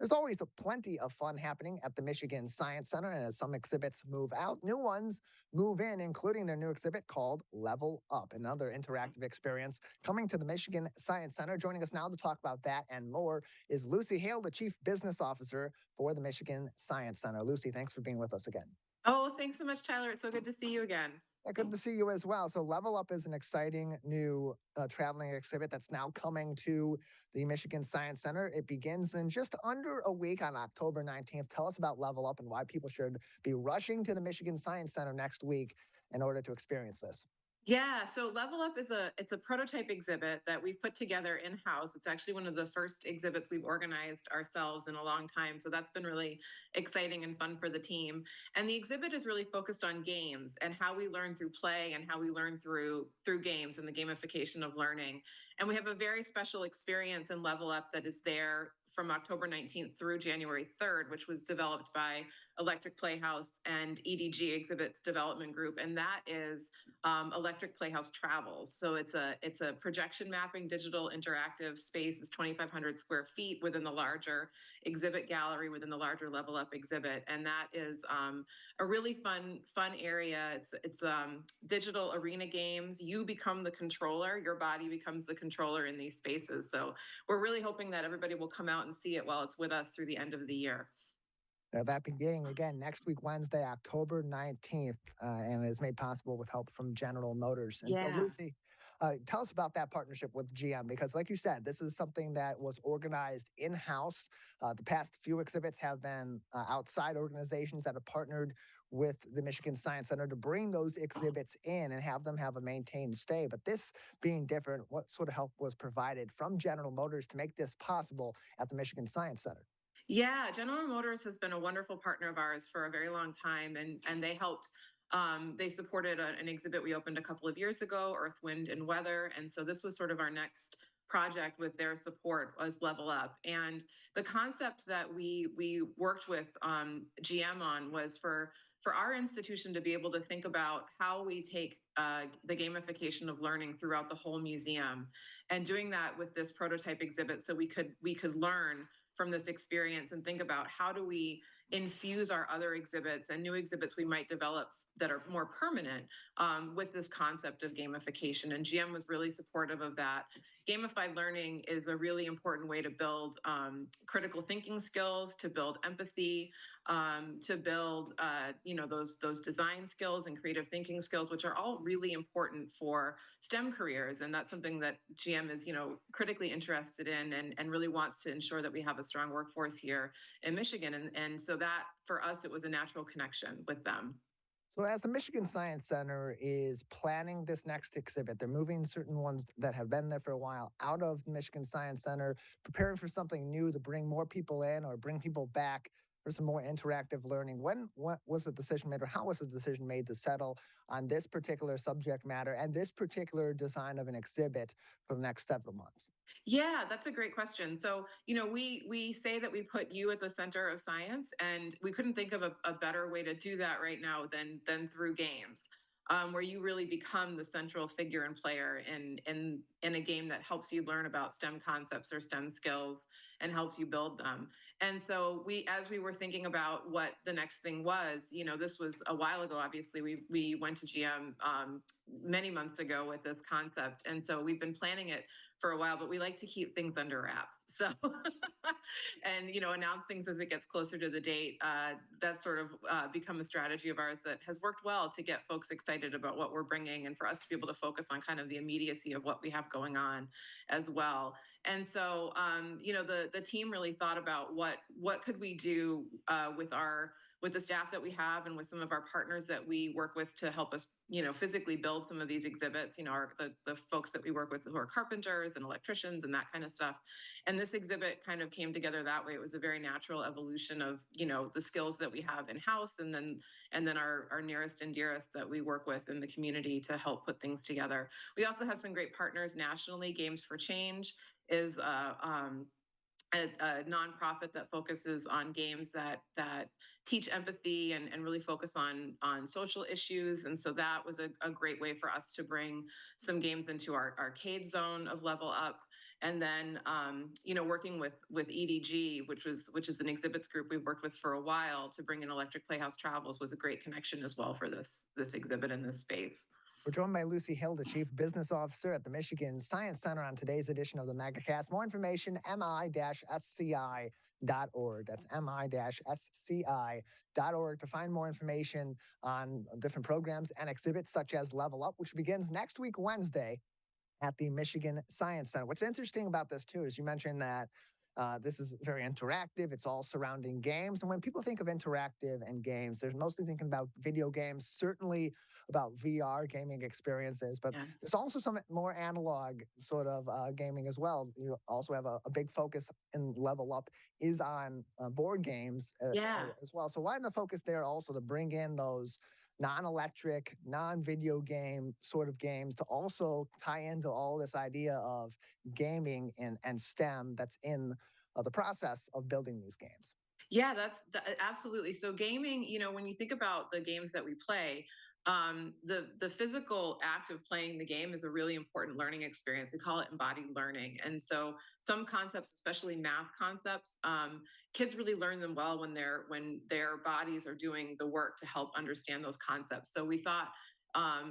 There's always plenty of fun happening at the Michigan Science Center, and as some exhibits move out, new ones move in, including their new exhibit called Level Up, another interactive experience coming to the Michigan Science Center. Joining us now to talk about that and more is Lucy Hale, the Chief Business Officer for the Michigan Science Center. Lucy, thanks for being with us again. Oh, thanks so much, Tyler. It's so good to see you again. Yeah, good to see you as well. So, Level Up is an exciting new traveling exhibit that's now coming to the Michigan Science Center. It begins in just under a week on October 19th. Tell us about Level Up and why people should be rushing to the Michigan Science Center next week in order to experience this. Yeah, so Level Up is a prototype exhibit that we've put together in-house. It's actually one of the first exhibits we've organized ourselves in a long time. So that's been really exciting and fun for the team. And the exhibit is really focused on games and how we learn through play and how we learn through games and the gamification of learning. And we have a very special experience in Level Up that is there from October 19th through January 3rd, which was developed by Electric Playhouse and EDG Exhibits Development Group, and that is Electric Playhouse Travels. So it's a projection mapping digital interactive space. It's 2,500 square feet within the larger exhibit gallery within the larger Level Up exhibit, and that is a really fun area. It's digital arena games. You become the controller. Your body becomes the controller in these spaces. So we're really hoping that everybody will come out and see it while it's with us through the end of the year. That beginning again next week, Wednesday, October 19th, and is made possible with help from General Motors. And so, Yeah. Lucy, tell us about that partnership with GM, because, like you said, this is something that was organized in house. The past few exhibits have been outside organizations that have partnered with the Michigan Science Center to bring those exhibits in and have them have a maintained stay. But this being different, what sort of help was provided from General Motors to make this possible at the Michigan Science Center? Yeah, General Motors has been a wonderful partner of ours for a very long time, and they helped. They supported an exhibit we opened a couple of years ago, Earth, Wind, and Weather, and so this was sort of our next project with their support was Level Up. And the concept that we worked with GM on was for our institution to be able to think about how we take the gamification of learning throughout the whole museum, and doing that with this prototype exhibit, so we could learn from this experience and think about how do we infuse our other exhibits and new exhibits we might develop that are more permanent with this concept of gamification. And GM was really supportive of that. Gamified learning is a really important way to build critical thinking skills, to build empathy, to build those design skills and creative thinking skills, which are all really important for STEM careers. And that's something that GM is critically interested in, and really wants to ensure that we have a strong workforce here in Michigan. And so that for us, it was a natural connection with them. So, as the Michigan Science Center is planning this next exhibit, they're moving certain ones that have been there for a while out of the Michigan Science Center, preparing for something new to bring more people in or bring people back for some more interactive learning. What was the decision made, or how was the decision made to settle on this particular subject matter and this particular design of an exhibit for the next several months? Yeah, that's a great question. So, we say that we put you at the center of science, and we couldn't think of a better way to do that right now than through games, where you really become the central figure and player in a game that helps you learn about STEM concepts or STEM skills and helps you build them. And so as we were thinking about what the next thing was, this was a while ago. Obviously, we went to GM many months ago with this concept, and so we've been planning it for a while, but we like to keep things under wraps. So, and announce things as it gets closer to the date. That's sort of become a strategy of ours that has worked well to get folks excited about what we're bringing, and for us to be able to focus on kind of the immediacy of what we have going on as well. And so, the team really thought about what could we do with the staff that we have and with some of our partners that we work with to help us, physically build some of these exhibits, the folks that we work with who are carpenters and electricians and that kind of stuff. And this exhibit kind of came together that way. It was a very natural evolution of, the skills that we have in house, and then our nearest and dearest that we work with in the community to help put things together. We also have some great partners nationally. Games for Change is a nonprofit that focuses on games that teach empathy and really focus on social issues. And so that was a great way for us to bring some games into our arcade zone of Level Up. And then working with EDG, which is an exhibits group we've worked with for a while to bring in Electric Playhouse Travels, was a great connection as well for this exhibit in this space. We're joined by Lucy Hale, the Chief Business Officer at the Michigan Science Center, on today's edition of the Megacast. More information, mi-sci.org. That's mi-sci.org to find more information on different programs and exhibits such as Level Up, which begins next week, Wednesday, at the Michigan Science Center. What's interesting about this, too, is you mentioned that this is very interactive. It's all surrounding games. And when people think of interactive and games, they're mostly thinking about video games, certainly about VR gaming experiences, but Yeah. there's also some more analog sort of gaming as well. You also have a big focus in Level Up is on board games Yeah. as well. So why the focus there also to bring in those non-electric, non-video game sort of games to also tie into all this idea of gaming and STEM that's in the process of building these games. Yeah, absolutely. So gaming, when you think about the games that we play, the physical act of playing the game is a really important learning experience. We call it embodied learning, and so some concepts, especially math concepts, kids really learn them well when their bodies are doing the work to help understand those concepts. So we thought.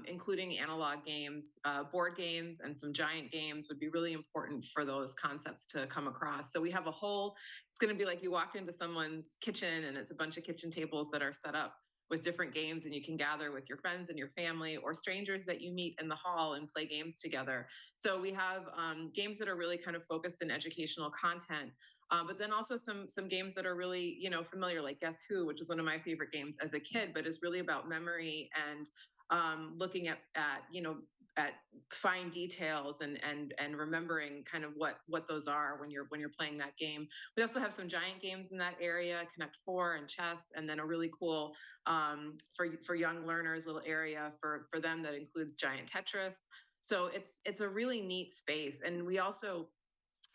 Including analog games, board games, and some giant games would be really important for those concepts to come across. So we have it's going to be like you walked into someone's kitchen and it's a bunch of kitchen tables that are set up with different games, and you can gather with your friends and your family or strangers that you meet in the hall and play games together. So we have games that are really kind of focused in educational content. But then also some games that are really familiar, like Guess Who, which is one of my favorite games as a kid, but is really about memory and looking at fine details and remembering kind of what those are when you're playing that game. We also have some giant games in that area, Connect Four and chess, and then a really cool for young learners little area for them that includes giant Tetris. So it's a really neat space, and we also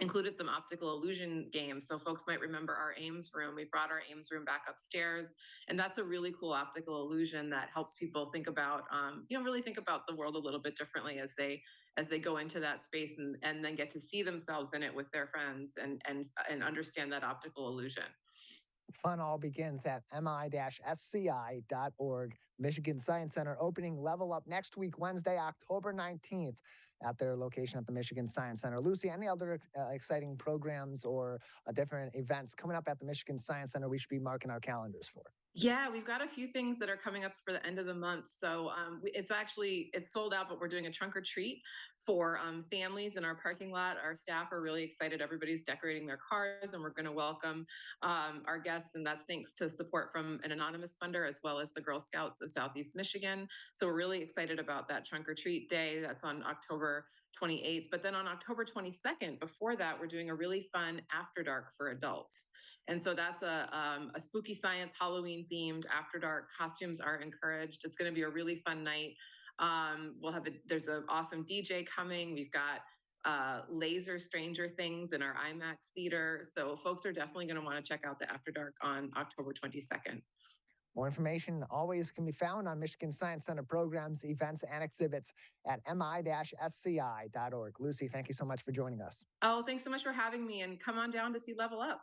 included some optical illusion games. So folks might remember our Ames room. We brought our Ames room back upstairs, and that's a really cool optical illusion that helps people think about, really think about the world a little bit differently as they go into that space and then get to see themselves in it with their friends and understand that optical illusion. Fun all begins at mi-sci.org. Michigan Science Center opening Level Up next week, Wednesday, October 19th, at their location at the Michigan Science Center. Lucy, any other exciting programs or different events coming up at the Michigan Science Center we should be marking our calendars for? Yeah, we've got a few things that are coming up for the end of the month. So it's sold out, but we're doing a trunk or treat for families in our parking lot. Our staff are really excited. Everybody's decorating their cars, and we're going to welcome our guests. And that's thanks to support from an anonymous funder as well as the Girl Scouts of Southeast Michigan. So we're really excited about that trunk or treat day. That's on October 28th. But then on October 22nd, before that, we're doing a really fun after dark for adults. And so that's a spooky science Halloween themed after dark. Costumes are encouraged. It's going to be a really fun night. There's an awesome DJ coming. We've got laser Stranger Things in our IMAX theater. So folks are definitely going to want to check out the after dark on October 22nd. More information always can be found on Michigan Science Center programs, events, and exhibits at mi-sci.org. Lucy, thank you so much for joining us. Oh, thanks so much for having me, and come on down to see Level Up.